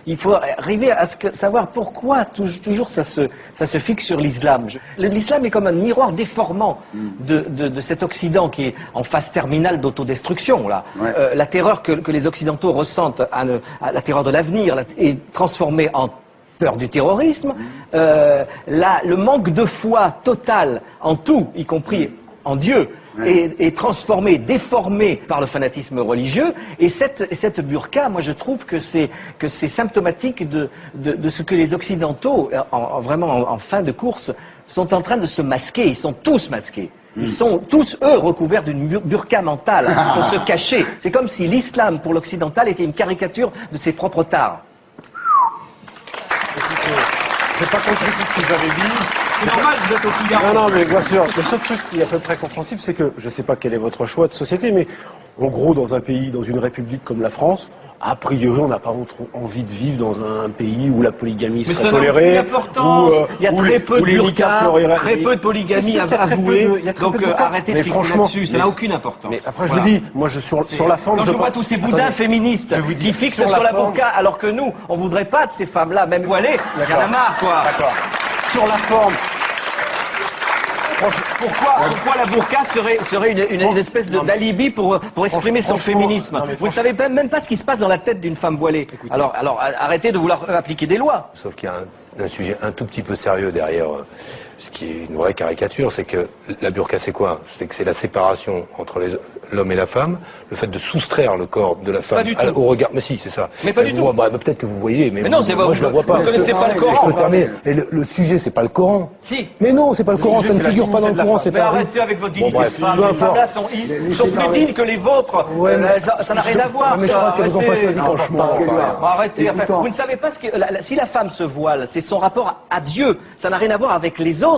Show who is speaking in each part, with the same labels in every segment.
Speaker 1: Il faut arriver à savoir pourquoi toujours ça se fixe sur l'islam. L'islam est comme un miroir déformant de cet Occident qui est en phase terminale d'autodestruction. Ouais. La terreur que les Occidentaux ressentent, la terreur de l'avenir, est transformée en peur du terrorisme. Le manque de foi total en tout, y compris en Dieu, est transformé, déformé par le fanatisme religieux. Et cette burqa, moi je trouve que c'est symptomatique de ce que les Occidentaux, vraiment en fin de course, sont en train de se masquer. Ils sont tous masqués. Ils sont tous, eux, recouverts d'une burqa mentale pour se cacher. C'est comme si l'islam, pour l'occidental, était une caricature de ses propres tares.
Speaker 2: J'ai pas compris tout ce que vous avez dit.
Speaker 1: C'est normal, vous êtes au Figaro.
Speaker 2: Non, mais bien sûr. Le seul truc qui est à peu près compréhensible, c'est que, je sais pas quel est votre choix de société, mais en gros, dans un pays, dans une république comme la France, a priori, on n'a pas envie de vivre dans un pays où la polygamie serait tolérée.
Speaker 1: Il y a très peu de burqa, très peu de polygamie avouée. Donc arrêtez de fixer là-dessus, ça n'a aucune importance.
Speaker 2: Mais après, je vous dis, moi, sur la forme...
Speaker 1: Quand je vois tous ces boudins féministes qui fixent sur la burqa, alors que nous, on ne voudrait pas de ces femmes-là, même voilées, il y en a marre, quoi.
Speaker 2: D'accord. Sur la forme...
Speaker 1: Pourquoi la burqa serait une espèce d'alibi pour exprimer son féminisme? Vous ne savez même pas ce qui se passe dans la tête d'une femme voilée. Alors arrêtez de vouloir appliquer des lois.
Speaker 3: Sauf qu'il y a un sujet un tout petit peu sérieux derrière ce qui est une vraie caricature, c'est que la burqa c'est quoi? C'est que c'est la séparation entre l'homme et la femme, le fait de soustraire le corps de la femme au regard. Mais si, c'est ça.
Speaker 1: Mais pas du tout.
Speaker 3: Peut-être que vous voyez, mais
Speaker 1: non,
Speaker 3: moi je la vois pas.
Speaker 1: Vous ne connaissez pas le Coran.
Speaker 3: Je peux terminer. Et le sujet, c'est pas le Coran.
Speaker 1: Si.
Speaker 3: Mais non, c'est pas le Coran, ça ne figure pas dans le Coran.
Speaker 1: Mais arrêtez avec votre dignité de femme. Les femmes-là sont plus dignes que les vôtres. Ça n'a rien à voir. Arrêtez. Vous ne savez pas si la femme se voile, c'est son rapport à Dieu. Ça n'a rien à voir avec les autres.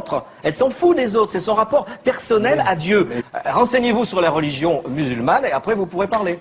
Speaker 1: Elle s'en fout des autres. C'est son rapport personnel à Dieu. Renseignez-vous sur la religion musulmane et après vous pourrez parler.